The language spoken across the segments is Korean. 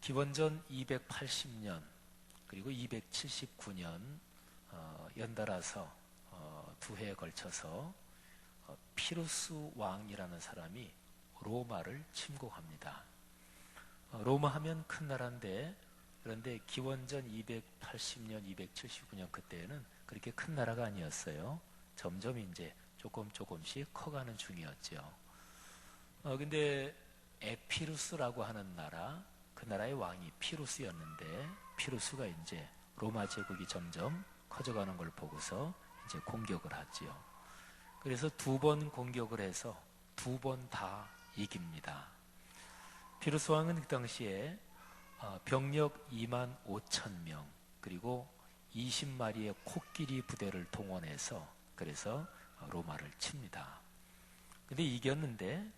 기원전 280년 그리고 279년 연달아서 두 해에 걸쳐서 피루스 왕이라는 사람이 로마를 침공합니다. 로마 하면 큰 나라인데, 그런데 기원전 280년, 279년 그때는 그렇게 큰 나라가 아니었어요. 점점 이제 조금씩 커가는 중이었죠. 근데 에피루스라고 하는 나라, 그 나라의 왕이 피루스였는데, 피루스가 이제 로마 제국이 점점 커져가는 걸 보고서 이제 공격을 하지요. 그래서 두 번 공격을 해서 두 번 다 이깁니다. 피루스 왕은 그 당시에 병력 2만 5천 명 그리고 20마리의 코끼리 부대를 동원해서 그래서 로마를 칩니다. 근데 이겼는데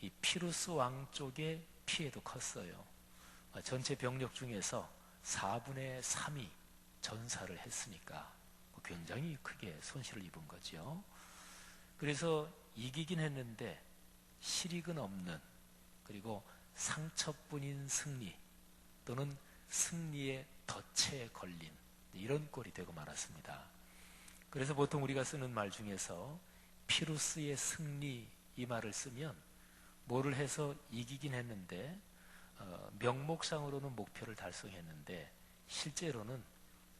이 피루스 왕 쪽의 피해도 컸어요. 전체 병력 중에서 4분의 3이 전사를 했으니까 굉장히 크게 손실을 입은 거죠. 그래서 이기긴 했는데 실익은 없는, 그리고 상처뿐인 승리 또는 승리의 덫에 걸린 이런 꼴이 되고 말았습니다. 그래서 보통 우리가 쓰는 말 중에서 피루스의 승리 이 말을 쓰면 뭐를 해서 이기긴 했는데 명목상으로는 목표를 달성했는데 실제로는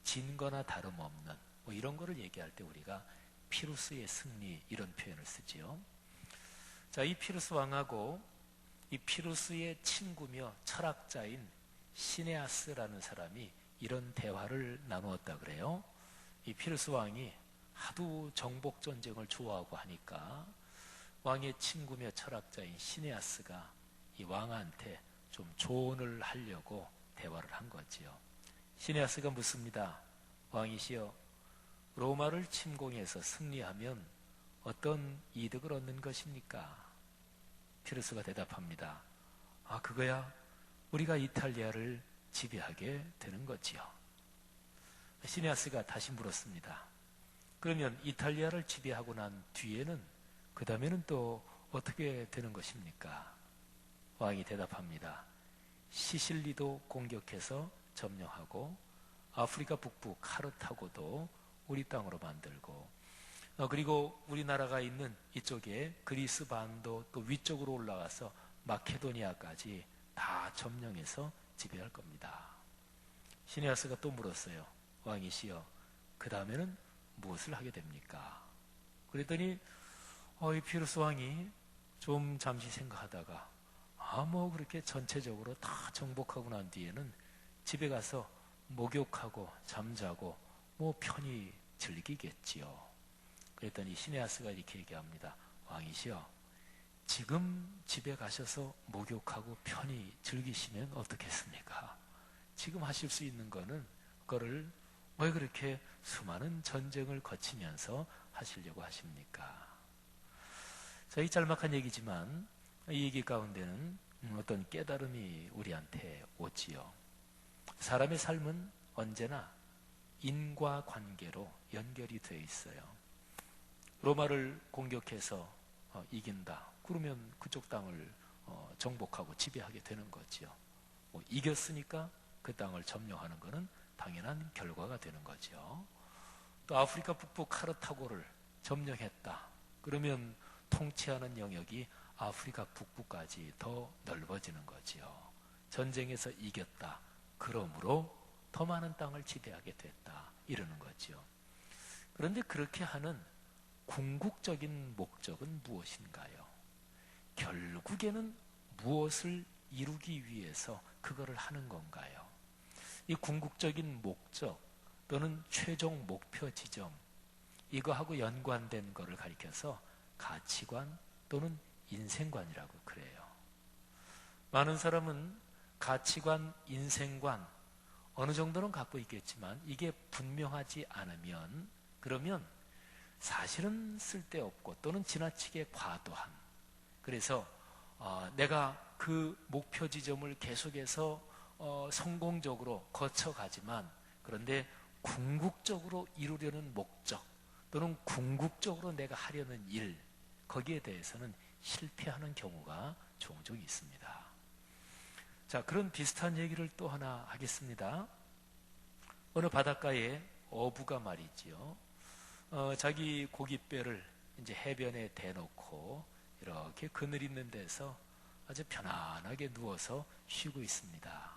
진 거나 다름없는 이런 거를 얘기할 때 우리가 피루스의 승리 이런 표현을 쓰지요. 자, 이 피루스 왕하고 이 피루스의 친구며 철학자인 시네아스라는 사람이 이런 대화를 나누었다 그래요. 이 피루스 왕이 하도 정복 전쟁을 좋아하고 하니까 왕의 친구며 철학자인 시네아스가 이 왕한테 좀 조언을 하려고 대화를 한 거지요. 시네아스가 묻습니다. 왕이시여, 로마를 침공해서 승리하면 어떤 이득을 얻는 것입니까? 피루스가 대답합니다. 그거야 우리가 이탈리아를 지배하게 되는 거지요. 시네아스가 다시 물었습니다. 그러면 이탈리아를 지배하고 난 뒤에는 그 다음에는 또 어떻게 되는 것입니까? 왕이 대답합니다. 시실리도 공격해서 점령하고 아프리카 북부 카르타고도 우리 땅으로 만들고 그리고 우리나라가 있는 이쪽에 그리스 반도 또 위쪽으로 올라가서 마케도니아까지 다 점령해서 지배할 겁니다. 시네아스가 또 물었어요. 왕이시여, 그 다음에는 무엇을 하게 됩니까? 그랬더니 이 피루스 왕이 좀 잠시 생각하다가 뭐 그렇게 전체적으로 다 정복하고 난 뒤에는 집에 가서 목욕하고 잠자고 편히 즐기겠지요. 그랬더니 시네아스가 이렇게 얘기합니다. 왕이시여, 지금 집에 가셔서 목욕하고 편히 즐기시면 어떻겠습니까? 지금 하실 수 있는 거는 그거를 왜 그렇게 수많은 전쟁을 거치면서 하시려고 하십니까? 자, 이 짤막한 얘기지만 이 얘기 가운데는 어떤 깨달음이 우리한테 오지요. 사람의 삶은 언제나 인과관계로 연결이 되어 있어요. 로마를 공격해서 이긴다. 그러면 그쪽 땅을 정복하고 지배하게 되는 거지요. 이겼으니까 그 땅을 점령하는 것은 당연한 결과가 되는 거죠. 또 아프리카 북부 카르타고를 점령했다. 그러면 통치하는 영역이 아프리카 북부까지 더 넓어지는 거지요. 전쟁에서 이겼다. 그러므로 더 많은 땅을 지배하게 됐다. 이러는 거지요. 그런데 그렇게 하는 궁극적인 목적은 무엇인가요? 결국에는 무엇을 이루기 위해서 그거를 하는 건가요? 이 궁극적인 목적 또는 최종 목표 지점, 이거하고 연관된 거를 가리켜서 가치관 또는 인생관이라고 그래요. 많은 사람은 가치관, 인생관 어느 정도는 갖고 있겠지만 이게 분명하지 않으면 그러면 사실은 쓸데없고 또는 지나치게 과도한, 그래서 내가 그 목표 지점을 계속해서 성공적으로 거쳐가지만 그런데 궁극적으로 이루려는 목적 또는 궁극적으로 내가 하려는 일, 거기에 대해서는 실패하는 경우가 종종 있습니다. 자, 그런 비슷한 얘기를 또 하나 하겠습니다. 어느 바닷가에 어부가 말이지요. 자기 고깃배를 이제 해변에 대놓고 이렇게 그늘 있는 데서 아주 편안하게 누워서 쉬고 있습니다.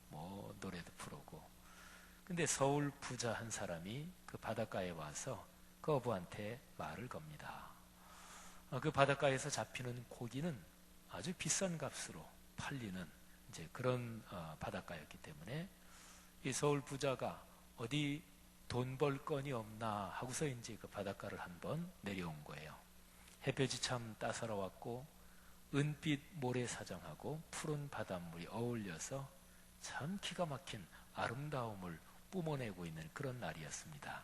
뭐 노래도 부르고. 근데 서울 부자 한 사람이 그 바닷가에 와서 그 어부한테 말을 겁니다. 그 바닷가에서 잡히는 고기는 아주 비싼 값으로 팔리는 이제 그런 바닷가였기 때문에 이 서울 부자가 어디 돈 벌 건이 없나 하고서 이제 그 바닷가를 한번 내려온 거예요. 햇볕이 참 따사로웠고 은빛 모래사장하고 푸른 바닷물이 어울려서 참 기가 막힌 아름다움을 뿜어내고 있는 그런 날이었습니다.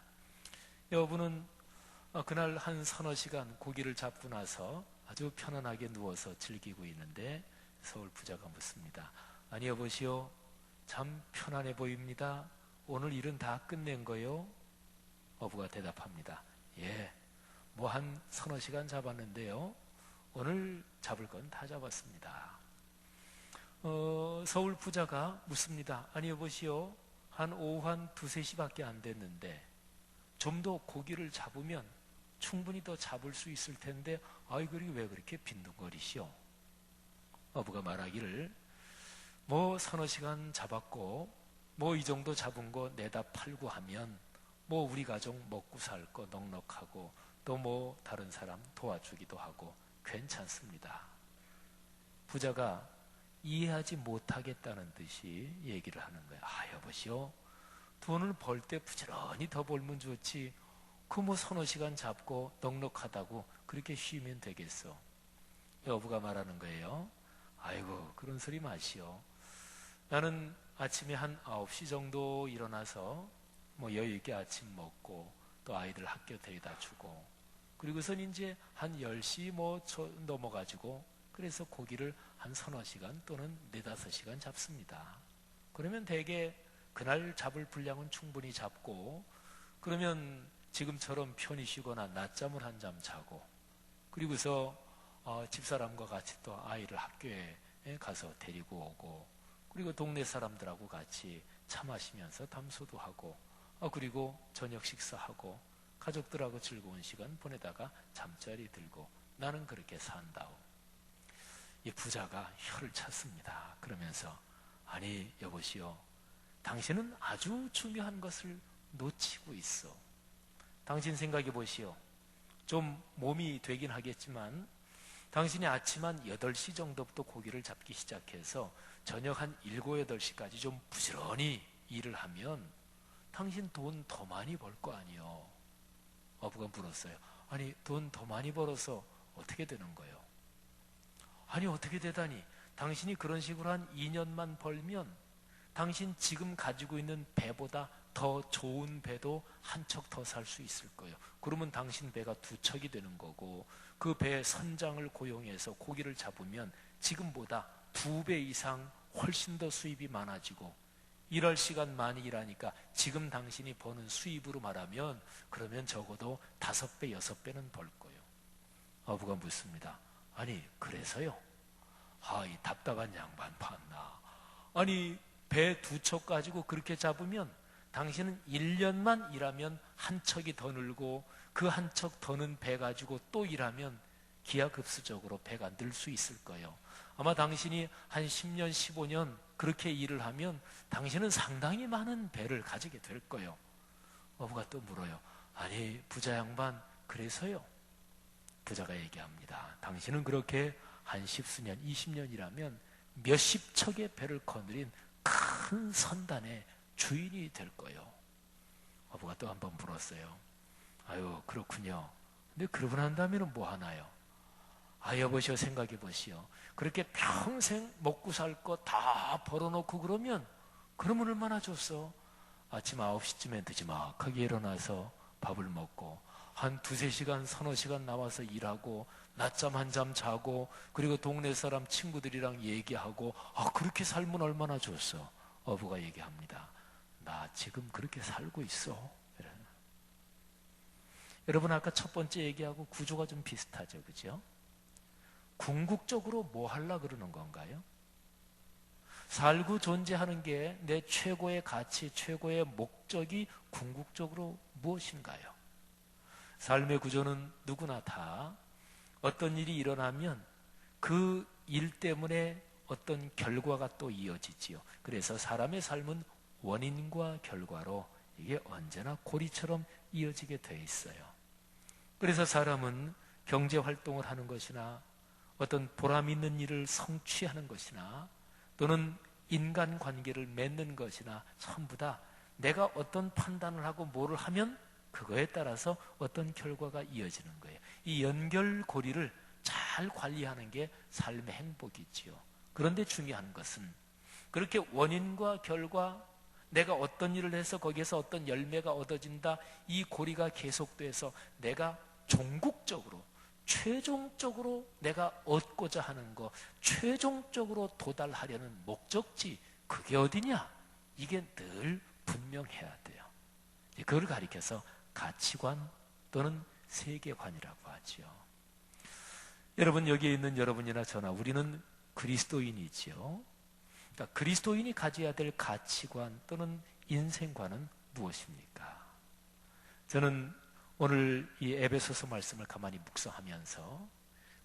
여부는 그날 한 서너 시간 고기를 잡고 나서 아주 편안하게 누워서 즐기고 있는데 서울 부자가 묻습니다. 아니 여보시오, 참 편안해 보입니다. 오늘 일은 다 끝낸 거요? 어부가 대답합니다. 예, 뭐 한 서너 시간 잡았는데요. 오늘 잡을 건 다 잡았습니다. 서울 부자가 묻습니다. 아니 여보시오, 한 오후 한 2, 3시밖에 안 됐는데 좀 더 고기를 잡으면 충분히 더 잡을 수 있을 텐데 아이 그리 왜 그렇게 빈둥거리시오? 어부가 말하기를 뭐 서너 시간 잡았고 뭐 이 정도 잡은 거 내다 팔고 하면 뭐 우리 가족 먹고 살 거 넉넉하고 또 뭐 다른 사람 도와주기도 하고 괜찮습니다. 부자가 이해하지 못하겠다는 듯이 얘기를 하는 거예요. 아 여보시오, 돈을 벌 때 부지런히 더 벌면 좋지 그 뭐 서너 시간 잡고 넉넉하다고 그렇게 쉬면 되겠어. 여부가 말하는 거예요. 아이고 그런 소리 마시오. 나는 아침에 한 9시 정도 일어나서 뭐 여유 있게 아침 먹고 또 아이들 학교 데려다 주고 그리고선 이제 한 10시 뭐 넘어가지고 그래서 고기를 한 서너 시간 또는 4, 5시간 잡습니다. 그러면 대개 그날 잡을 분량은 충분히 잡고 그러면 지금처럼 편히 쉬거나 낮잠을 한 잠 자고 그리고서 집사람과 같이 또 아이를 학교에 가서 데리고 오고 그리고 동네 사람들하고 같이 차 마시면서 담소도 하고 그리고 저녁 식사하고 가족들하고 즐거운 시간 보내다가 잠자리 들고 나는 그렇게 산다오. 이 부자가 혀를 찼습니다. 그러면서 아니 여보시오, 당신은 아주 중요한 것을 놓치고 있어. 당신 생각해 보시오. 좀 몸이 되긴 하겠지만 당신이 아침 한 8시 정도부터 고기를 잡기 시작해서 저녁 한 7, 8시까지 좀 부지런히 일을 하면 당신 돈 더 많이 벌 거 아니요. 어부가 물었어요. 아니 돈 더 많이 벌어서 어떻게 되는 거예요? 아니 어떻게 되다니, 당신이 그런 식으로 한 2년만 벌면 당신 지금 가지고 있는 배보다 더 좋은 배도 한 척 더 살 수 있을 거예요. 그러면 당신 배가 2척이 되는 거고 그 배 선장을 고용해서 고기를 잡으면 지금보다 2배 이상 훨씬 더 수입이 많아지고 일할 시간 많이 일하니까 지금 당신이 버는 수입으로 말하면 그러면 적어도 5배, 6배는 벌 거예요. 어부가 묻습니다. 아니 그래서요? 이 답답한 양반 봤나. 아니 배 2척 가지고 그렇게 잡으면 당신은 1년만 일하면 한 척이 더 늘고 그 한 척 더 는 배 가지고 또 일하면 기하급수적으로 배가 늘 수 있을 거예요. 아마 당신이 한 10년, 15년 그렇게 일을 하면 당신은 상당히 많은 배를 가지게 될 거예요. 어부가 또 물어요. 아니 부자 양반 그래서요? 부자가 얘기합니다. 당신은 그렇게 한 10수년, 20년 일하면 몇십 척의 배를 거느린 큰 선단의 주인이 될 거예요. 어부가 또 한 번 물었어요. 아유 그렇군요. 근데 그러고 난 다음에는 뭐 하나요? 여보시오 생각해 보시오. 그렇게 평생 먹고 살 거 다 벌어놓고 그러면 얼마나 좋소? 아침 9시쯤에 늦지막하게 일어나서 밥을 먹고 한 2, 3시간 서너 시간 나와서 일하고 낮잠 한 잠 자고 그리고 동네 사람 친구들이랑 얘기하고 그렇게 살면 얼마나 좋소? 어부가 얘기합니다. 나 지금 그렇게 살고 있어. 여러분 아까 첫 번째 얘기하고 구조가 좀 비슷하죠, 그죠? 궁극적으로 뭐 하려고 그러는 건가요? 살고 존재하는 게 내 최고의 가치, 최고의 목적이 궁극적으로 무엇인가요? 삶의 구조는 누구나 다 어떤 일이 일어나면 그 일 때문에 어떤 결과가 또 이어지지요. 그래서 사람의 삶은 원인과 결과로 이게 언제나 고리처럼 이어지게 돼 있어요. 그래서 사람은 경제 활동을 하는 것이나 어떤 보람 있는 일을 성취하는 것이나 또는 인간관계를 맺는 것이나 전부 다 내가 어떤 판단을 하고 뭐를 하면 그거에 따라서 어떤 결과가 이어지는 거예요. 이 연결고리를 잘 관리하는 게 삶의 행복이지요. 그런데 중요한 것은 그렇게 원인과 결과, 내가 어떤 일을 해서 거기에서 어떤 열매가 얻어진다, 이 고리가 계속돼서 내가 종국적으로 최종적으로 내가 얻고자 하는 것, 최종적으로 도달하려는 목적지, 그게 어디냐? 이게 늘 분명해야 돼요. 그걸 가리켜서 가치관 또는 세계관이라고 하죠. 여러분, 여기에 있는 여러분이나 저나 우리는 그리스도인이지요. 그러니까 그리스도인이 가져야 될 가치관 또는 인생관은 무엇입니까? 저는 오늘 이 에베소서 말씀을 가만히 묵상하면서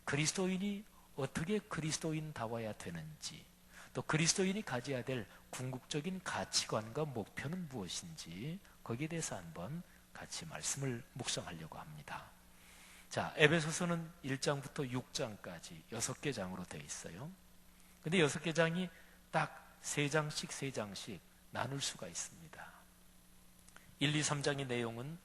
그리스도인이 어떻게 그리스도인다워야 되는지, 또 그리스도인이 가져야 될 궁극적인 가치관과 목표는 무엇인지 거기에 대해서 한번 같이 말씀을 묵상하려고 합니다. 자, 에베소서는 1장부터 6장까지 6개 장으로 되어 있어요. 근데 6개 장이 딱 3장씩 3장씩 나눌 수가 있습니다. 1, 2, 3장의 내용은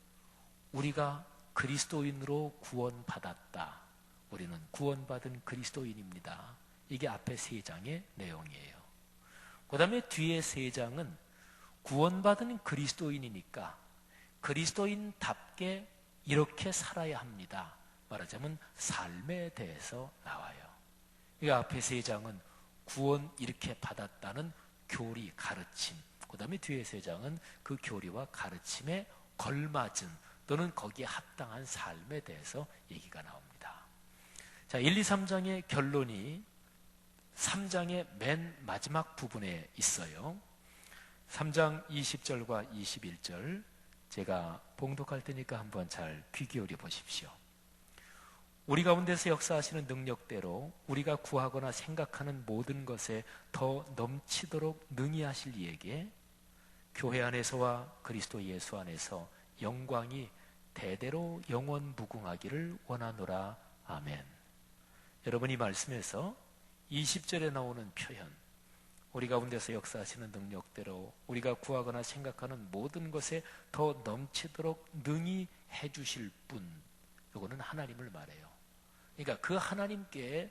우리가 그리스도인으로 구원받았다. 우리는 구원받은 그리스도인입니다. 이게 앞에 3장의 내용이에요. 그 다음에 뒤에 3장은 구원받은 그리스도인이니까 그리스도인답게 이렇게 살아야 합니다. 말하자면 삶에 대해서 나와요. 이 앞에 3장은 구원 이렇게 받았다는 교리, 가르침. 그 다음에 뒤에 3장은 그 교리와 가르침에 걸맞은 또는 거기에 합당한 삶에 대해서 얘기가 나옵니다. 자, 1, 2, 3장의 결론이 3장의 맨 마지막 부분에 있어요. 3장 20절과 21절 제가 봉독할 테니까 한번 잘 귀 기울여 보십시오. 우리 가운데서 역사하시는 능력대로 우리가 구하거나 생각하는 모든 것에 더 넘치도록 능히 하실 이에게 교회 안에서와 그리스도 예수 안에서 영광이 대대로 영원 무궁하기를 원하노라. 아멘. 여러분, 이 말씀에서 20절에 나오는 표현, 우리 가운데서 역사하시는 능력대로 우리가 구하거나 생각하는 모든 것에 더 넘치도록 능히 해주실 분, 이거는 하나님을 말해요. 그러니까 그 하나님께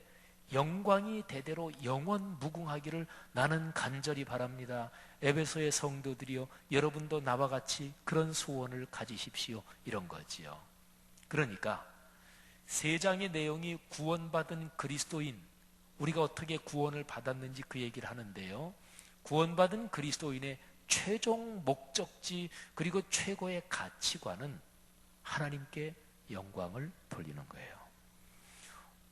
영광이 대대로 영원 무궁하기를 나는 간절히 바랍니다. 에베소의 성도들이요, 여러분도 나와 같이 그런 소원을 가지십시오. 이런 거지요. 그러니까 3장의 내용이 구원받은 그리스도인, 우리가 어떻게 구원을 받았는지 그 얘기를 하는데요. 구원받은 그리스도인의 최종 목적지 그리고 최고의 가치관은 하나님께 영광을 돌리는 거예요.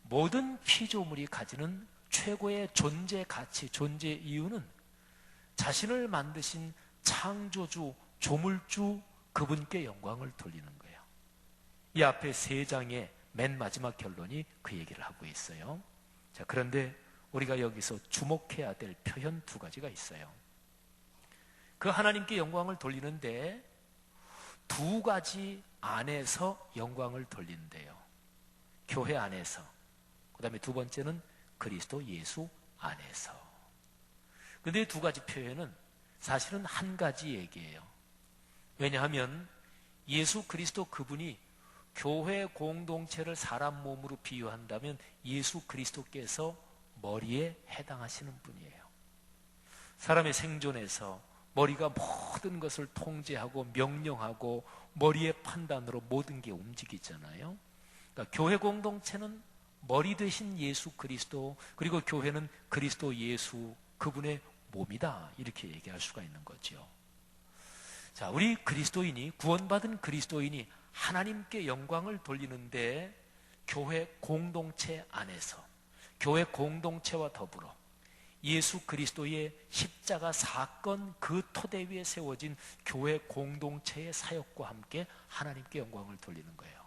모든 피조물이 가지는 최고의 존재 가치, 존재 이유는 자신을 만드신 창조주, 조물주 그분께 영광을 돌리는 거예요. 이 앞에 3장의 맨 마지막 결론이 그 얘기를 하고 있어요. 자, 그런데 우리가 여기서 주목해야 될 표현 2가지가 있어요. 그 하나님께 영광을 돌리는데 2가지 안에서 영광을 돌린대요. 교회 안에서. 그 다음에 2번째는 그리스도 예수 안에서. 근데 2가지 표현은 사실은 한 가지 얘기예요. 왜냐하면 예수 그리스도 그분이 교회 공동체를 사람 몸으로 비유한다면 예수 그리스도께서 머리에 해당하시는 분이에요. 사람의 생존에서 머리가 모든 것을 통제하고 명령하고 머리의 판단으로 모든 게 움직이잖아요. 그러니까 교회 공동체는 머리 되신 예수 그리스도, 그리고 교회는 그리스도 예수 그분의 몸이다, 이렇게 얘기할 수가 있는 거죠. 자, 우리 그리스도인이, 구원받은 그리스도인이 하나님께 영광을 돌리는데 교회 공동체 안에서, 교회 공동체와 더불어 예수 그리스도의 십자가 사건 그 토대 위에 세워진 교회 공동체의 사역과 함께 하나님께 영광을 돌리는 거예요.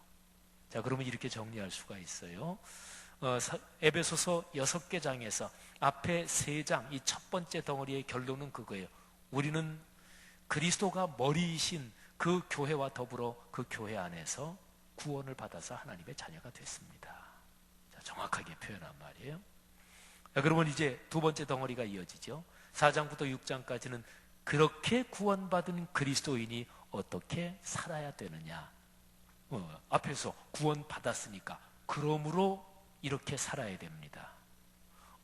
자, 그러면 이렇게 정리할 수가 있어요. 에베소서 6개 장에서 앞에 3장, 이 첫 번째 덩어리의 결론은 그거예요. 우리는 그리스도가 머리이신 그 교회와 더불어 그 교회 안에서 구원을 받아서 하나님의 자녀가 됐습니다. 자, 정확하게 표현한 말이에요. 자, 그러면 이제 두 번째 덩어리가 이어지죠. 4장부터 6장까지는 그렇게 구원받은 그리스도인이 어떻게 살아야 되느냐. 앞에서 구원받았으니까 그러므로 이렇게 살아야 됩니다.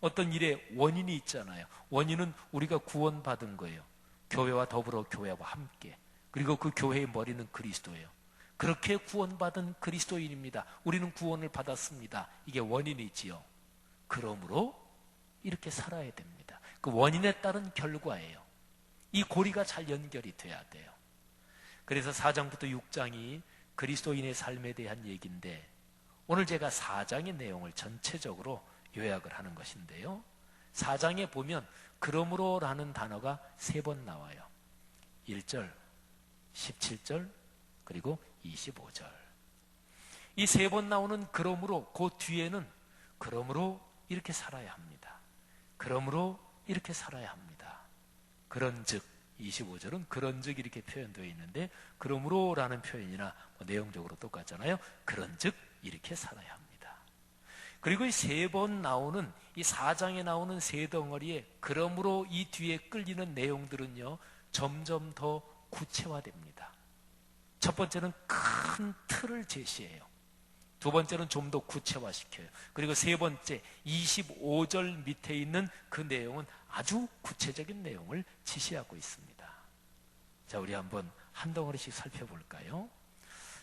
어떤 일의 원인이 있잖아요. 원인은 우리가 구원받은 거예요. 교회와 더불어 교회와 함께. 그리고 그 교회의 머리는 그리스도예요. 그렇게 구원받은 그리스도인입니다. 우리는 구원을 받았습니다. 이게 원인이지요. 그러므로 이렇게 살아야 됩니다. 그 원인에 따른 결과예요. 이 고리가 잘 연결이 돼야 돼요. 그래서 4장부터 6장이 그리스도인의 삶에 대한 얘기인데 오늘 제가 4장의 내용을 전체적으로 요약을 하는 것인데요. 4장에 보면 그러므로라는 단어가 3번 나와요. 1절, 17절, 그리고 25절. 이 3번 나오는 그러므로 그 뒤에는 그러므로 이렇게 살아야 합니다. 그러므로 이렇게 살아야 합니다. 그런즉 25절은 그런즉 이렇게 표현되어 있는데 그러므로라는 표현이나 내용적으로 똑같잖아요. 그런즉 이렇게 살아야 합니다. 그리고 이 3번 나오는 이 4장에 나오는 3덩어리에 그러므로 이 뒤에 끌리는 내용들은요 점점 더 구체화됩니다. 첫 번째는 큰 틀을 제시해요. 두 번째는 좀 더 구체화시켜요. 그리고 세 번째 25절 밑에 있는 그 내용은 아주 구체적인 내용을 지시하고 있습니다. 자, 우리 한번 한 덩어리씩 살펴볼까요?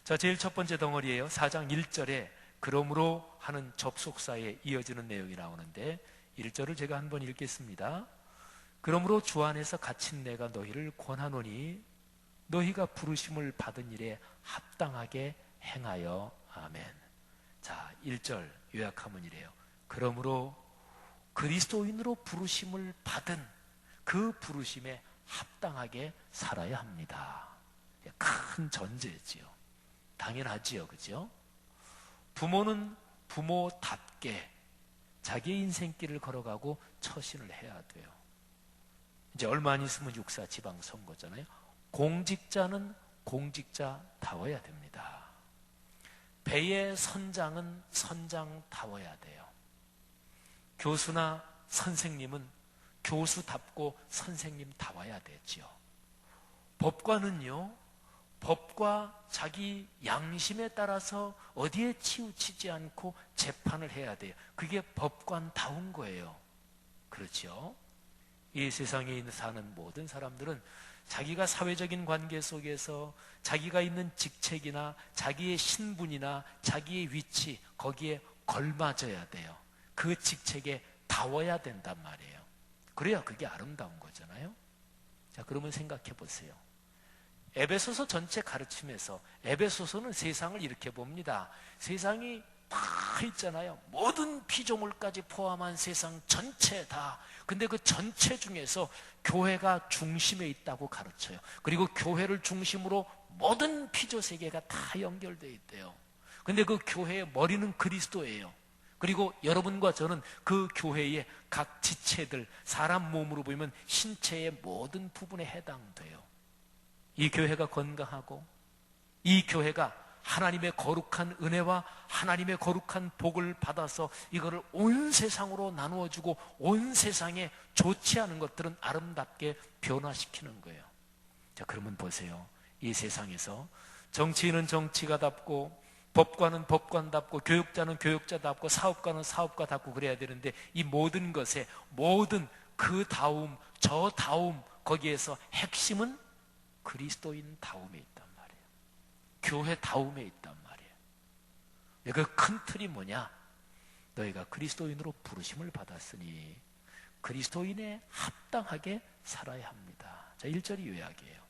자, 제일 첫 번째 덩어리예요. 4장 1절에 그러므로 하는 접속사에 이어지는 내용이 나오는데 1절을 제가 한번 읽겠습니다. 그러므로 주 안에서 갇힌 내가 너희를 권하노니 너희가 부르심을 받은 일에 합당하게 행하여 아멘. 자, 1절 요약하면 이래요. 그러므로 그리스도인으로 부르심을 받은 그 부르심에 합당하게 살아야 합니다. 큰 전제지요. 당연하지요, 그죠? 부모는 부모답게 자기의 인생길을 걸어가고 처신을 해야 돼요. 이제 얼마 안 있으면 육사 지방선거잖아요. 공직자는 공직자다워야 됩니다. 배의 선장은 선장다워야 돼요. 교수나 선생님은 교수답고 선생님다워야 되지요. 법관은요, 법과 자기 양심에 따라서 어디에 치우치지 않고 재판을 해야 돼요. 그게 법관다운 거예요. 그렇죠? 이 세상에 사는 모든 사람들은 자기가 사회적인 관계 속에서 자기가 있는 직책이나 자기의 신분이나 자기의 위치 거기에 걸맞아야 돼요. 그 직책에 다워야 된단 말이에요. 그래야 그게 아름다운 거잖아요. 자, 그러면 생각해 보세요. 에베소서 전체 가르침에서 에베소서는 세상을 이렇게 봅니다. 세상이 다 있잖아요. 모든 피조물까지 포함한 세상 전체 다. 근데 그 전체 중에서 교회가 중심에 있다고 가르쳐요. 그리고 교회를 중심으로 모든 피조 세계가 다 연결되어 있대요. 근데 그 교회의 머리는 그리스도예요. 그리고 여러분과 저는 그 교회의 각 지체들, 사람 몸으로 보면 신체의 모든 부분에 해당돼요. 이 교회가 건강하고 이 교회가 하나님의 거룩한 은혜와 하나님의 거룩한 복을 받아서 이거를 온 세상으로 나누어주고 온 세상에 좋지 않은 것들은 아름답게 변화시키는 거예요. 자, 그러면 보세요. 이 세상에서 정치인은 정치가답고 법관은 법관답고 교육자는 교육자답고 사업가는 사업가답고 그래야 되는데 이 모든 것에 모든 그 다움, 저 다움 거기에서 핵심은 그리스도인 다움에 있단 말이에요. 교회 다움에 있단 말이에요. 그 큰 틀이 뭐냐? 너희가 그리스도인으로 부르심을 받았으니 그리스도인에 합당하게 살아야 합니다. 자, 1절이 요약이에요.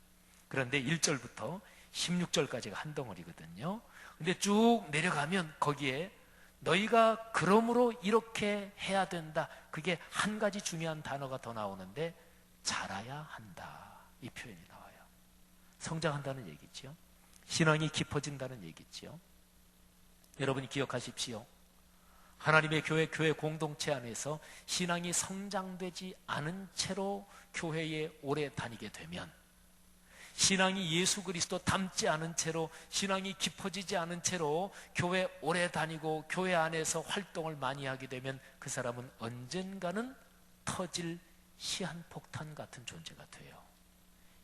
그런데 1절부터 16절까지가 한 덩어리거든요. 근데 쭉 내려가면 거기에 너희가 그러므로 이렇게 해야 된다. 그게 한 가지 중요한 단어가 더 나오는데 자라야 한다. 이 표현이 나와요. 성장한다는 얘기죠. 신앙이 깊어진다는 얘기죠. 여러분이 기억하십시오. 하나님의 교회 공동체 안에서 신앙이 성장되지 않은 채로 교회에 오래 다니게 되면, 신앙이 예수 그리스도 닮지 않은 채로, 신앙이 깊어지지 않은 채로 교회 오래 다니고 교회 안에서 활동을 많이 하게 되면 그 사람은 언젠가는 터질 시한폭탄 같은 존재가 돼요.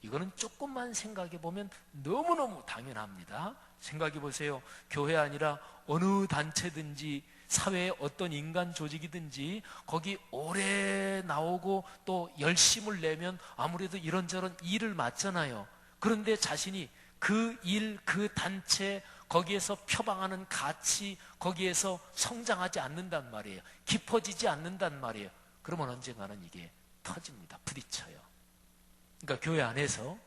이거는 조금만 생각해 보면 너무너무 당연합니다. 생각해 보세요. 교회 아니라 어느 단체든지 사회의 어떤 인간 조직이든지 거기 오래 나오고 또 열심을 내면 아무래도 이런저런 일을 맡잖아요. 그런데 자신이 그 일, 그 단체, 거기에서 표방하는 가치, 거기에서 성장하지 않는단 말이에요. 깊어지지 않는단 말이에요. 그러면 언젠가는 이게 터집니다. 부딪혀요. 그러니까 교회 안에서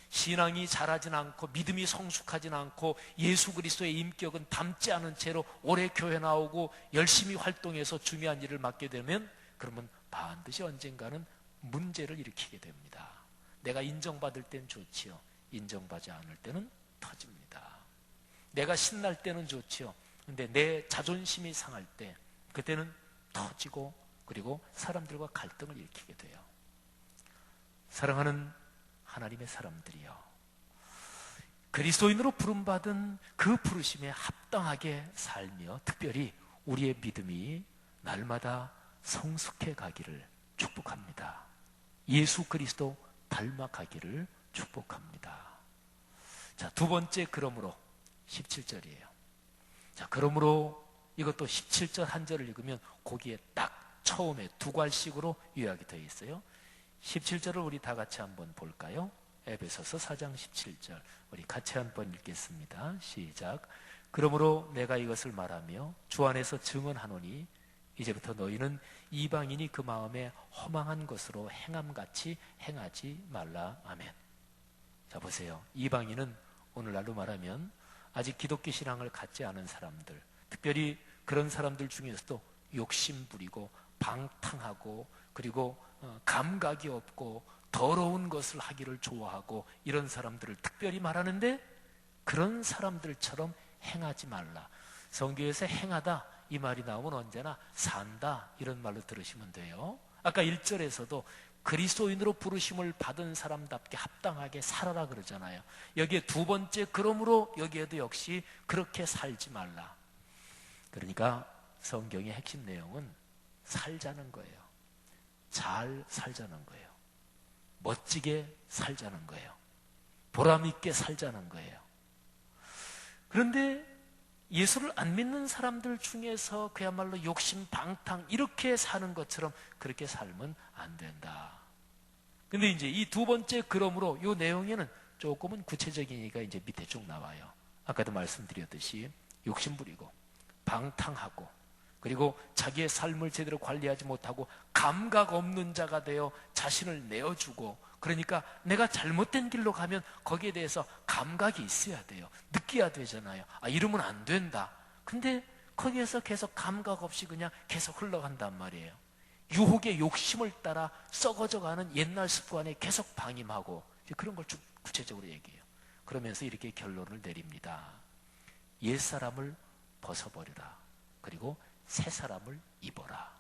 신앙이 자라진 않고 믿음이 성숙하진 않고 예수 그리스도의 인격은 닮지 않은 채로 오래 교회 나오고 열심히 활동해서 중요한 일을 맡게 되면, 그러면 반드시 언젠가는 문제를 일으키게 됩니다. 내가 인정받을 땐 좋지요. 인정받지 않을 때는 터집니다. 내가 신날 때는 좋지요. 근데 내 자존심이 상할 때, 그때는 터지고 그리고 사람들과 갈등을 일으키게 돼요. 사랑하는 하나님의 사람들이요, 그리스도인으로 부름받은 그 부르심에 합당하게 살며 특별히 우리의 믿음이 날마다 성숙해 가기를 축복합니다. 예수 그리스도 닮아가기를 축복합니다. 자, 두 번째, 그러므로 17절이에요. 자, 그러므로 이것도 17절 한 절을 읽으면 거기에 딱 처음에 두 괄식으로 요약이 되어 있어요. 17절을 우리 다 같이 한번 볼까요? 에베소서 4장 17절 우리 같이 한번 읽겠습니다. 시작. 그러므로 내가 이것을 말하며 주 안에서 증언하노니 이제부터 너희는 이방인이 그 마음에 허망한 것으로 행함같이 행하지 말라. 아멘. 자, 보세요. 이방인은 오늘날로 말하면 아직 기독교 신앙을 갖지 않은 사람들, 특별히 그런 사람들 중에서도 욕심부리고 방탕하고 그리고 감각이 없고 더러운 것을 하기를 좋아하고 이런 사람들을 특별히 말하는데, 그런 사람들처럼 행하지 말라. 성경에서 행하다 이 말이 나오면 언제나 산다 이런 말로 들으시면 돼요. 아까 1절에서도 그리스도인으로 부르심을 받은 사람답게 합당하게 살아라 그러잖아요. 여기에 두 번째 그러므로 여기에도 역시 그렇게 살지 말라. 그러니까 성경의 핵심 내용은 살자는 거예요. 잘 살자는 거예요. 멋지게 살자는 거예요. 보람 있게 살자는 거예요. 그런데 예수를 안 믿는 사람들 중에서 그야말로 욕심 방탕 이렇게 사는 것처럼 그렇게 살면 안 된다. 근데 이제 이 두 번째 그러므로 이 내용에는 조금은 구체적이니까 이제 밑에 쭉 나와요. 아까도 말씀드렸듯이 욕심 부리고 방탕하고 그리고 자기의 삶을 제대로 관리하지 못하고 감각 없는 자가 되어 자신을 내어주고, 그러니까 내가 잘못된 길로 가면 거기에 대해서 감각이 있어야 돼요. 느껴야 되잖아요. 아, 이러면 안 된다. 근데 거기에서 계속 감각 없이 그냥 계속 흘러간단 말이에요. 유혹의 욕심을 따라 썩어져가는 옛날 습관에 계속 방임하고, 그런 걸 구체적으로 얘기해요. 그러면서 이렇게 결론을 내립니다. 옛사람을 벗어버려라. 그리고 새 사람을 입어라.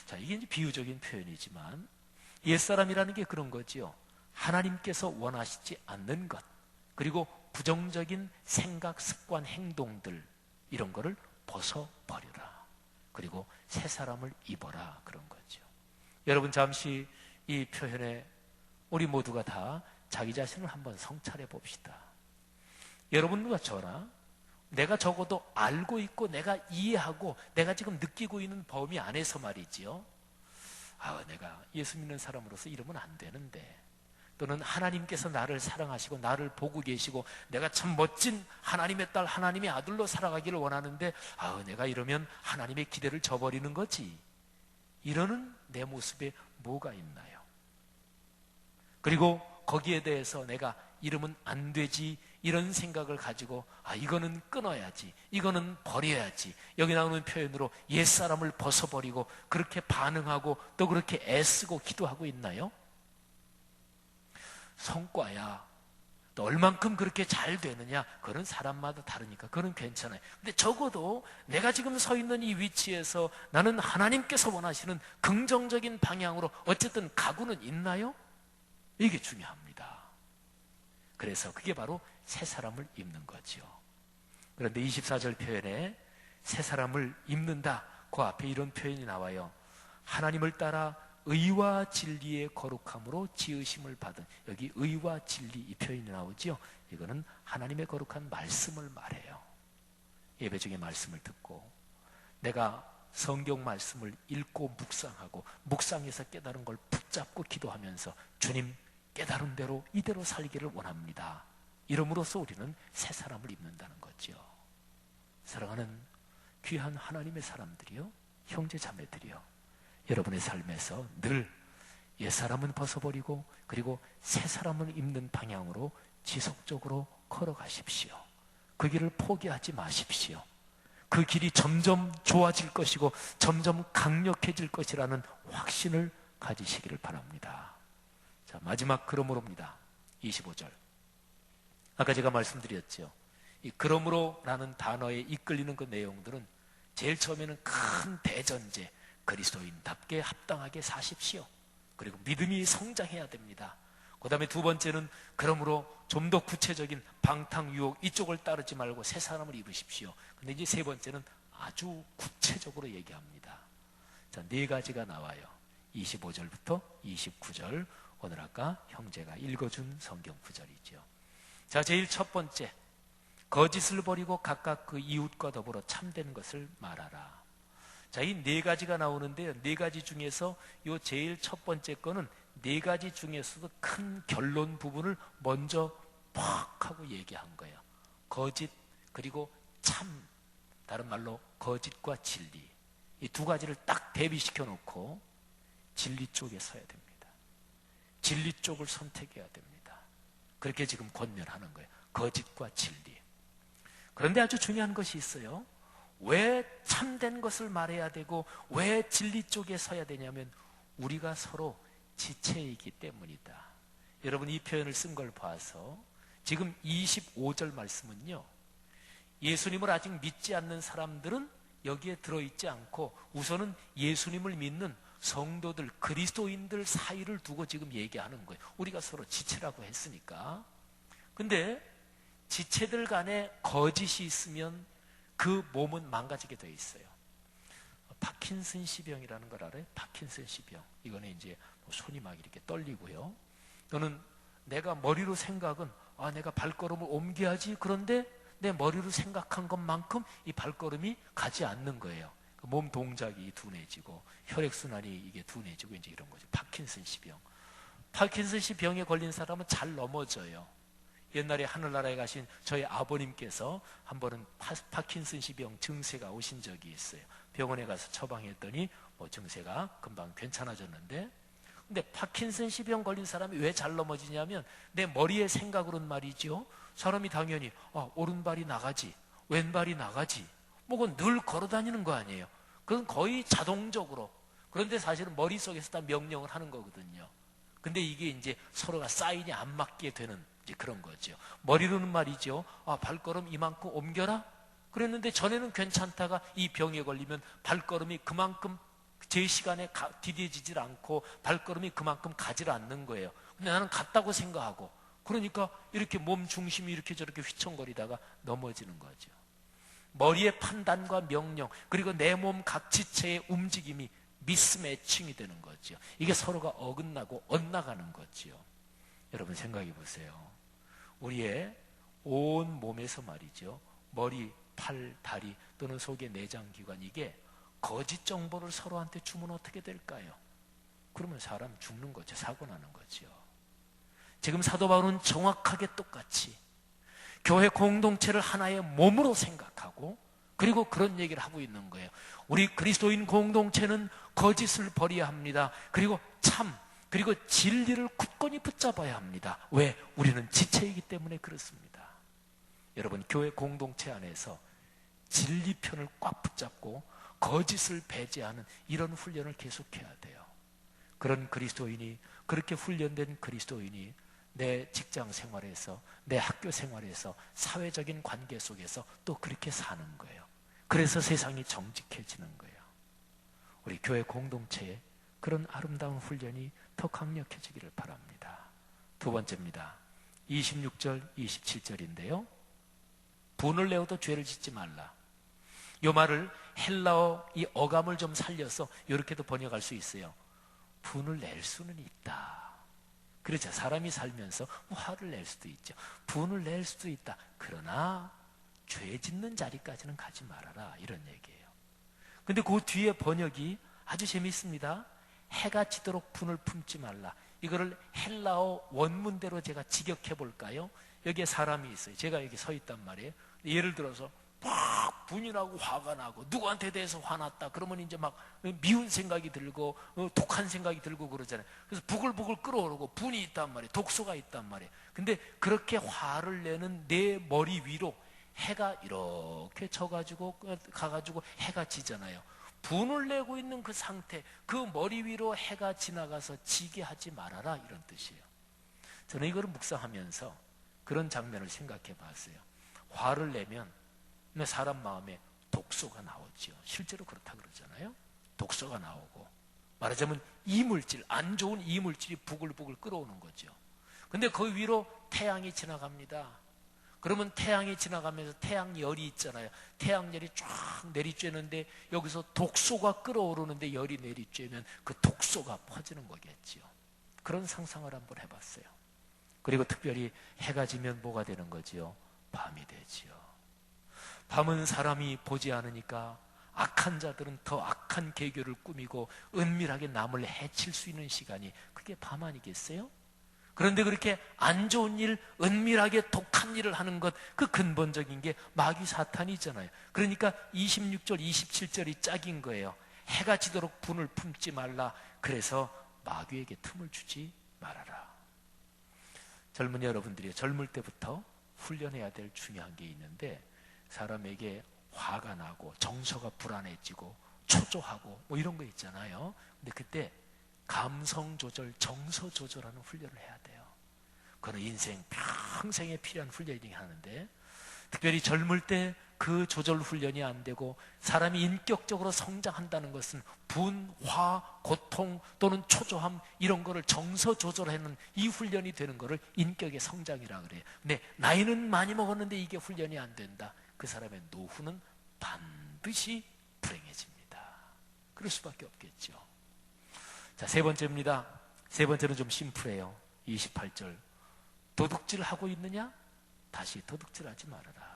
자, 이게 이제 비유적인 표현이지만 옛사람이라는 게 그런 거지요. 하나님께서 원하시지 않는 것, 그리고 부정적인 생각, 습관, 행동들 이런 거를 벗어버려라. 그리고 새 사람을 입어라. 그런 거죠. 여러분, 잠시 이 표현에 우리 모두가 다 자기 자신을 한번 성찰해 봅시다. 여러분과 저나 내가 적어도 알고 있고 내가 이해하고 내가 지금 느끼고 있는 범위 안에서 말이지요. 내가 예수 믿는 사람으로서 이러면 안 되는데, 또는 하나님께서 나를 사랑하시고 나를 보고 계시고 내가 참 멋진 하나님의 딸, 하나님의 아들로 살아가기를 원하는데 내가 이러면 하나님의 기대를 저버리는 거지. 이러는 내 모습에 뭐가 있나요? 그리고 거기에 대해서 내가 이러면 안 되지, 이런 생각을 가지고 이거는 끊어야지, 이거는 버려야지, 여기 나오는 표현으로 옛사람을 벗어버리고 그렇게 반응하고 또 그렇게 애쓰고 기도하고 있나요? 성과야 또 얼만큼 그렇게 잘 되느냐, 그건 사람마다 다르니까 그건 괜찮아요. 근데 적어도 내가 지금 서 있는 이 위치에서 나는 하나님께서 원하시는 긍정적인 방향으로 어쨌든 가고는 있나요? 이게 중요합니다. 그래서 그게 바로 새 사람을 입는 거죠. 그런데 24절 표현에 새 사람을 입는다, 그 앞에 이런 표현이 나와요. 하나님을 따라 의와 진리의 거룩함으로 지으심을 받은, 여기 의와 진리 이 표현이 나오죠. 이거는 하나님의 거룩한 말씀을 말해요. 예배 중에 말씀을 듣고 내가 성경 말씀을 읽고 묵상하고 묵상해서 깨달은 걸 붙잡고 기도하면서 주님 깨달은 대로 이대로 살기를 원합니다. 이름으로써 우리는 새 사람을 입는다는 거죠. 사랑하는 귀한 하나님의 사람들이요, 형제 자매들이요, 여러분의 삶에서 늘 옛사람은 벗어버리고 그리고 새 사람을 입는 방향으로 지속적으로 걸어가십시오. 그 길을 포기하지 마십시오. 그 길이 점점 좋아질 것이고 점점 강력해질 것이라는 확신을 가지시기를 바랍니다. 자, 마지막 그러므로입니다. 25절. 아까 제가 말씀드렸죠. 이 그러므로라는 단어에 이끌리는 그 내용들은 제일 처음에는 큰 대전제, 그리스도인답게 합당하게 사십시오. 그리고 믿음이 성장해야 됩니다. 그 다음에 두 번째는 그러므로 좀 더 구체적인 방탕, 유혹 이쪽을 따르지 말고 새 사람을 입으십시오. 근데 이제 세 번째는 아주 구체적으로 얘기합니다. 자, 네 가지가 나와요. 25절부터 29절, 오늘 아까 형제가 읽어준 성경 구절이죠. 자, 제일 첫 번째, 거짓을 버리고 각각 그 이웃과 더불어 참된 것을 말하라. 자, 이 네 가지가 나오는데요, 네 가지 중에서 요 제일 첫 번째 거는 네 가지 중에서도 큰 결론 부분을 먼저 팍 하고 얘기한 거예요. 거짓 그리고 참, 다른 말로 거짓과 진리, 이 두 가지를 딱 대비시켜 놓고 진리 쪽에 서야 됩니다. 진리 쪽을 선택해야 됩니다. 그렇게 지금 권면하는 거예요. 거짓과 진리. 그런데 아주 중요한 것이 있어요. 왜 참된 것을 말해야 되고 왜 진리 쪽에 서야 되냐면 우리가 서로 지체이기 때문이다. 여러분, 이 표현을 쓴 걸 봐서 지금 25절 말씀은요, 예수님을 아직 믿지 않는 사람들은 여기에 들어있지 않고 우선은 예수님을 믿는 성도들, 그리스도인들 사이를 두고 지금 얘기하는 거예요. 우리가 서로 지체라고 했으니까. 근데 지체들 간에 거짓이 있으면 그 몸은 망가지게 돼 있어요. 파킨슨시병이라는 걸 알아요? 파킨슨시병. 이거는 이제 손이 막 이렇게 떨리고요. 또는 내가 머리로 생각은 내가 발걸음을 옮겨야지. 그런데 내 머리로 생각한 것만큼 이 발걸음이 가지 않는 거예요. 몸 동작이 둔해지고 혈액순환이 이게 둔해지고 이제 이런 거죠. 파킨슨시병. 파킨슨시병에 걸린 사람은 잘 넘어져요. 옛날에 하늘나라에 가신 저희 아버님께서 한 번은 파킨슨시병 증세가 오신 적이 있어요. 병원에 가서 처방했더니 증세가 금방 괜찮아졌는데, 근데 파킨슨시병 걸린 사람이 왜 잘 넘어지냐면 내 머리의 생각으로는 말이죠. 사람이 당연히 오른발이 나가지, 왼발이 나가지, 그건 늘 걸어다니는 거 아니에요. 그건 거의 자동적으로. 그런데 사실은 머릿속에서 다 명령을 하는 거거든요. 근데 이게 이제 서로가 사인이 안 맞게 되는 이제 그런 거죠. 머리로는 말이죠. 발걸음 이만큼 옮겨라? 그랬는데 전에는 괜찮다가 이 병에 걸리면 발걸음이 그만큼 제 시간에 디뎌지질 않고 발걸음이 그만큼 가지를 않는 거예요. 근데 나는 갔다고 생각하고, 그러니까 이렇게 몸 중심이 이렇게 저렇게 휘청거리다가 넘어지는 거죠. 머리의 판단과 명령, 그리고 내 몸 각 지체의 움직임이 미스매칭이 되는 거죠. 이게 서로가 어긋나고 엇나가는 거죠. 여러분 생각해 보세요. 우리의 온 몸에서 말이죠. 머리, 팔, 다리 또는 속의 내장기관, 이게 거짓 정보를 서로한테 주면 어떻게 될까요? 그러면 사람 죽는 거죠. 사고 나는 거죠. 지금 사도 바울은 정확하게 똑같이 교회 공동체를 하나의 몸으로 생각하고 그리고 그런 얘기를 하고 있는 거예요. 우리 그리스도인 공동체는 거짓을 버려야 합니다. 그리고 참, 그리고 진리를 굳건히 붙잡아야 합니다. 왜? 우리는 지체이기 때문에 그렇습니다. 여러분, 교회 공동체 안에서 진리편을 꽉 붙잡고 거짓을 배제하는 이런 훈련을 계속해야 돼요. 그런 그리스도인이, 그렇게 훈련된 그리스도인이 내 직장 생활에서, 내 학교 생활에서, 사회적인 관계 속에서 또 그렇게 사는 거예요. 그래서 세상이 정직해지는 거예요. 우리 교회 공동체에 그런 아름다운 훈련이 더 강력해지기를 바랍니다. 두 번째입니다. 26절, 27절인데요. 분을 내어도 죄를 짓지 말라. 이 말을 헬라어 이 어감을 좀 살려서 이렇게도 번역할 수 있어요. 분을 낼 수는 있다. 그렇죠. 사람이 살면서 화를 낼 수도 있죠. 분을 낼 수도 있다. 그러나 죄 짓는 자리까지는 가지 말아라. 이런 얘기예요. 근데 그 뒤에 번역이 아주 재미있습니다. 해가 지도록 분을 품지 말라. 이거를 헬라어 원문대로 제가 직역해 볼까요? 여기에 사람이 있어요. 제가 여기 서 있단 말이에요. 예를 들어서 막 분이 나고 화가 나고 누구한테 대해서 화났다 그러면 이제 막 미운 생각이 들고 독한 생각이 들고 그러잖아요. 그래서 부글부글 끓어오르고 분이 있단 말이에요. 독소가 있단 말이에요. 근데 그렇게 화를 내는 내 머리 위로 해가 이렇게 쳐가지고 가가지고 해가 지잖아요. 분을 내고 있는 그 상태, 그 머리 위로 해가 지나가서 지게 하지 말아라, 이런 뜻이에요. 저는 이거를 묵상하면서 그런 장면을 생각해 봤어요. 화를 내면 사람 마음에 독소가 나오죠. 실제로 그렇다 그러잖아요. 독소가 나오고, 말하자면 이물질, 안 좋은 이물질이 부글부글 끓어오는 거죠. 근데 그 위로 태양이 지나갑니다. 그러면 태양이 지나가면서 태양열이 있잖아요. 태양열이 쫙 내리쬐는데 여기서 독소가 끓어오르는데 열이 내리쬐면 그 독소가 퍼지는 거겠지요. 그런 상상을 한번 해봤어요. 그리고 특별히 해가 지면 뭐가 되는 거지요? 밤이 되지요. 밤은 사람이 보지 않으니까 악한 자들은 더 악한 계교를 꾸미고 은밀하게 남을 해칠 수 있는 시간이 그게 밤 아니겠어요? 그런데 그렇게 안 좋은 일, 은밀하게 독한 일을 하는 것, 그 근본적인 게 마귀 사탄이잖아요. 그러니까 26절, 27절이 짝인 거예요. 해가 지도록 분을 품지 말라. 그래서 마귀에게 틈을 주지 말아라. 젊은 여러분들이 젊을 때부터 훈련해야 될 중요한 게 있는데, 사람에게 화가 나고 정서가 불안해지고 초조하고 뭐 이런 거 있잖아요. 근데 그때 감성 조절, 정서 조절하는 훈련을 해야 돼요. 그건 인생 평생에 필요한 훈련이 하는데, 특별히 젊을 때 그 조절 훈련이 안 되고 사람이 인격적으로 성장한다는 것은 분, 화, 고통 또는 초조함 이런 거를 정서 조절하는 이 훈련이 되는 거를 인격의 성장이라 그래요. 근데 나이는 많이 먹었는데 이게 훈련이 안 된다. 그 사람의 노후는 반드시 불행해집니다. 그럴 수밖에 없겠죠. 자, 세 번째입니다. 세 번째는 좀 심플해요. 28절. 도둑질하고 있느냐? 다시 도둑질하지 말아라.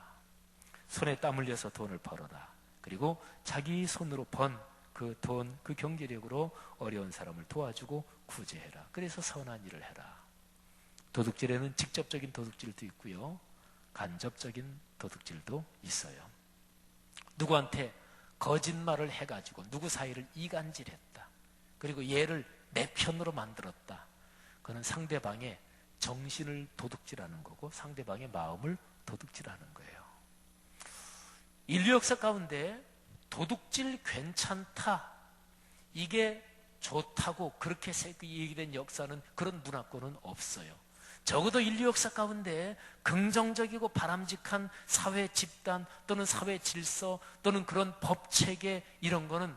손에 땀 흘려서 돈을 벌어라. 그리고 자기 손으로 번 그 돈, 그 경제력으로 어려운 사람을 도와주고 구제해라. 그래서 선한 일을 해라. 도둑질에는 직접적인 도둑질도 있고요, 간접적인 도둑질도 있어요. 누구한테 거짓말을 해가지고 누구 사이를 이간질했다. 그리고 얘를 내 편으로 만들었다. 그는 상대방의 정신을 도둑질하는 거고 상대방의 마음을 도둑질하는 거예요. 인류 역사 가운데 도둑질 괜찮다, 이게 좋다고 그렇게 얘기된 역사는, 그런 문화권은 없어요. 적어도 인류 역사 가운데 긍정적이고 바람직한 사회 집단 또는 사회 질서 또는 그런 법체계, 이런 거는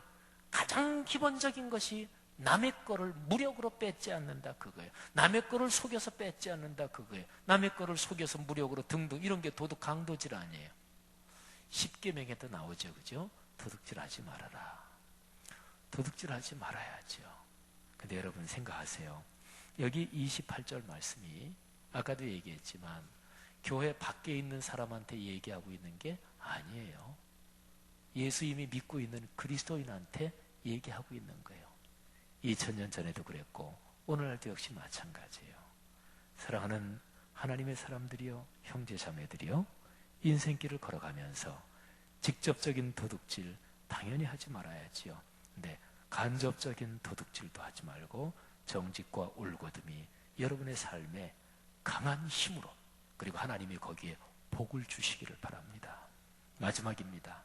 가장 기본적인 것이 남의 거를 무력으로 뺏지 않는다, 그거예요. 남의 거를 속여서 뺏지 않는다, 그거예요. 남의 거를 속여서 무력으로 등등, 이런 게 도둑 강도질 아니에요. 십계명에도 나오죠, 그죠? 도둑질하지 말아라. 도둑질하지 말아야죠. 근데 여러분 생각하세요. 여기 28절 말씀이 아까도 얘기했지만 교회 밖에 있는 사람한테 얘기하고 있는 게 아니에요. 예수 이미 믿고 있는 그리스도인한테 얘기하고 있는 거예요. 2000년 전에도 그랬고 오늘날도 역시 마찬가지예요. 사랑하는 하나님의 사람들이요, 형제 자매들이요, 인생길을 걸어가면서 직접적인 도둑질 당연히 하지 말아야지요. 근데 간접적인 도둑질도 하지 말고 정직과 올곧음이 여러분의 삶에 강한 힘으로, 그리고 하나님이 거기에 복을 주시기를 바랍니다. 마지막입니다.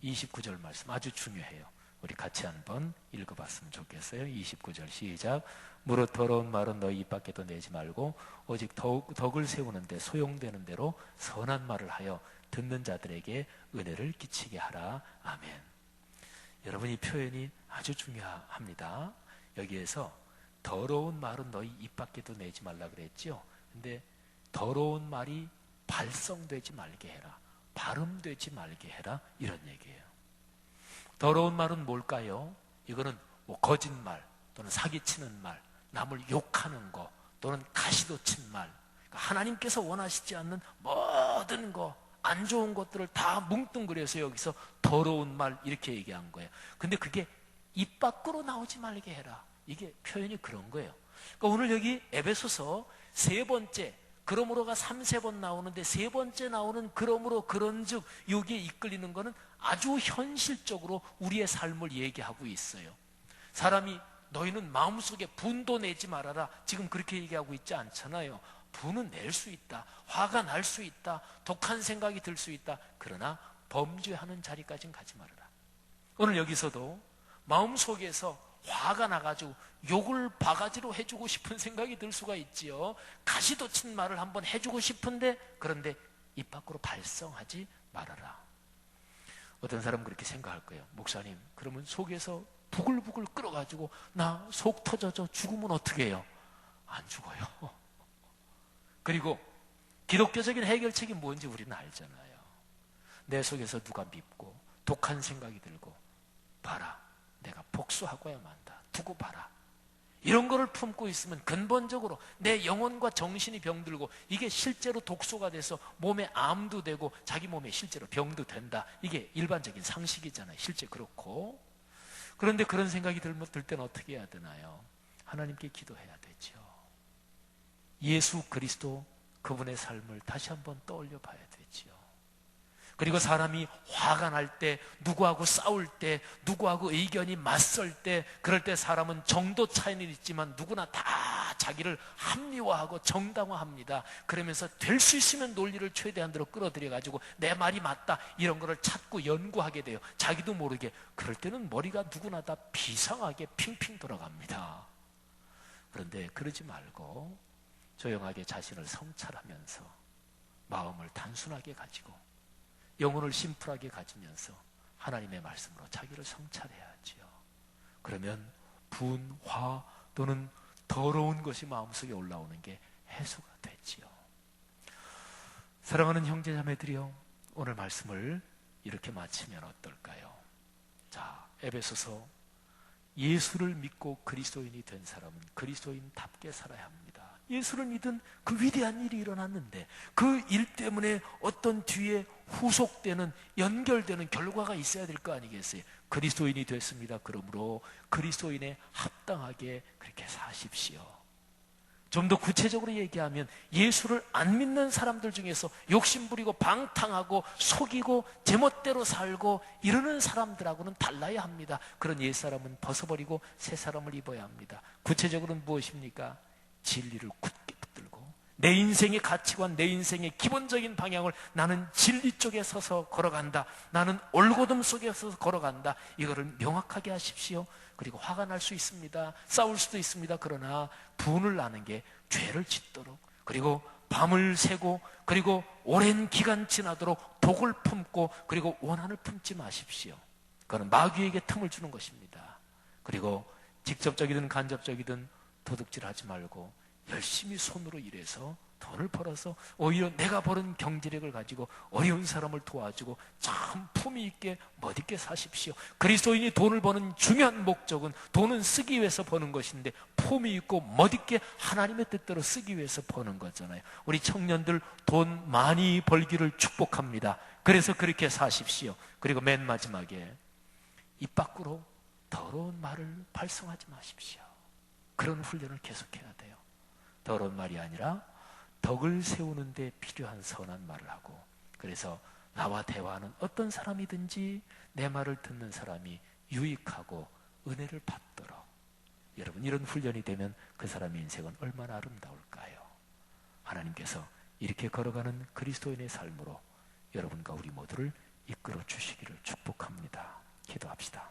29절 말씀 아주 중요해요. 우리 같이 한번 읽어봤으면 좋겠어요. 29절 시작. 무릇 더러운 말은 너희 입 밖에도 내지 말고 오직 덕을 세우는데 소용되는 대로 선한 말을 하여 듣는 자들에게 은혜를 끼치게 하라. 아멘. 여러분, 이 표현이 아주 중요합니다. 여기에서 더러운 말은 너희 입 밖에도 내지 말라 그랬죠. 근데 더러운 말이 발성되지 말게 해라, 발음되지 말게 해라, 이런 얘기예요. 더러운 말은 뭘까요? 이거는 뭐 거짓말 또는 사기치는 말, 남을 욕하는 거 또는 가시돋친 말, 그러니까 하나님께서 원하시지 않는 모든 거, 안 좋은 것들을 다 뭉뚱그려서 여기서 더러운 말 이렇게 얘기한 거예요. 근데 그게 입 밖으로 나오지 말게 해라, 이게 표현이 그런 거예요. 그러니까 오늘 여기 에베소서 세 번째, 그러므로가 3-4번 나오는데 세 번째 나오는 그러므로 그런즉, 여기에 이끌리는 거는 아주 현실적으로 우리의 삶을 얘기하고 있어요. 사람이 너희는 마음속에 분도 내지 말아라, 지금 그렇게 얘기하고 있지 않잖아요. 분은 낼 수 있다, 화가 날 수 있다, 독한 생각이 들 수 있다. 그러나 범죄하는 자리까지는 가지 말아라. 오늘 여기서도 마음속에서 화가 나가지고 욕을 바가지로 해주고 싶은 생각이 들 수가 있지요. 가시돋친 말을 한번 해주고 싶은데, 그런데 입 밖으로 발성하지 말아라. 어떤 사람은 그렇게 생각할 거예요. 목사님, 그러면 속에서 부글부글 끓어가지고 나 속 터져서 죽으면 어떻게 해요? 안 죽어요. 그리고 기독교적인 해결책이 뭔지 우리는 알잖아요. 내 속에서 누가 밉고 독한 생각이 들고, 봐라, 내가 복수하고야 만다, 두고 봐라, 이런 거를 품고 있으면 근본적으로 내 영혼과 정신이 병들고, 이게 실제로 독소가 돼서 몸에 암도 되고 자기 몸에 실제로 병도 된다. 이게 일반적인 상식이잖아요. 실제 그렇고. 그런데 그런 생각이 들 때는 어떻게 해야 되나요? 하나님께 기도해야 되죠. 예수 그리스도, 그분의 삶을 다시 한번 떠올려 봐야 되죠. 그리고 사람이 화가 날 때, 누구하고 싸울 때, 누구하고 의견이 맞설 때, 그럴 때 사람은 정도 차이는 있지만 누구나 다 자기를 합리화하고 정당화합니다. 그러면서 될 수 있으면 논리를 최대한대로 끌어들여가지고 내 말이 맞다, 이런 거를 찾고 연구하게 돼요. 자기도 모르게. 그럴 때는 머리가 누구나 다 비상하게 핑핑 돌아갑니다. 그런데 그러지 말고 조용하게 자신을 성찰하면서 마음을 단순하게 가지고 영혼을 심플하게 가지면서 하나님의 말씀으로 자기를 성찰해야지요. 그러면 분, 화 또는 더러운 것이 마음속에 올라오는 게 해소가 되지요. 사랑하는 형제자매들이요, 오늘 말씀을 이렇게 마치면 어떨까요? 자, 에베소서, 예수를 믿고 그리스도인이 된 사람은 그리스도인답게 살아야 합니다. 예수를 믿은 그 위대한 일이 일어났는데 그 일 때문에 어떤 뒤에 후속되는, 연결되는 결과가 있어야 될 거 아니겠어요? 그리스도인이 됐습니다. 그러므로 그리스도인에 합당하게 그렇게 사십시오. 좀 더 구체적으로 얘기하면 예수를 안 믿는 사람들 중에서 욕심부리고 방탕하고 속이고 제멋대로 살고 이러는 사람들하고는 달라야 합니다. 그런 옛사람은 벗어버리고 새 사람을 입어야 합니다. 구체적으로는 무엇입니까? 진리를 굳게 붙들고 내 인생의 가치관, 내 인생의 기본적인 방향을 나는 진리 쪽에 서서 걸어간다, 나는 올곧음 속에 서서 걸어간다, 이거를 명확하게 하십시오. 그리고 화가 날 수 있습니다. 싸울 수도 있습니다. 그러나 분을 나는 게 죄를 짓도록, 그리고 밤을 새고, 그리고 오랜 기간 지나도록 독을 품고, 그리고 원한을 품지 마십시오. 그건 마귀에게 틈을 주는 것입니다. 그리고 직접적이든 간접적이든 도둑질하지 말고 열심히 손으로 일해서 돈을 벌어서 오히려 내가 버는 경제력을 가지고 어려운 사람을 도와주고 참 품위 있게 멋있게 사십시오. 그리스도인이 돈을 버는 중요한 목적은 돈은 쓰기 위해서 버는 것인데 품위 있고 멋있게 하나님의 뜻대로 쓰기 위해서 버는 거잖아요. 우리 청년들 돈 많이 벌기를 축복합니다. 그래서 그렇게 사십시오. 그리고 맨 마지막에 입 밖으로 더러운 말을 발성하지 마십시오. 그런 훈련을 계속해야 돼요. 더러운 말이 아니라 덕을 세우는 데 필요한 선한 말을 하고, 그래서 나와 대화하는 어떤 사람이든지 내 말을 듣는 사람이 유익하고 은혜를 받도록, 여러분 이런 훈련이 되면 그 사람의 인생은 얼마나 아름다울까요? 하나님께서 이렇게 걸어가는 그리스도인의 삶으로 여러분과 우리 모두를 이끌어 주시기를 축복합니다. 기도합시다.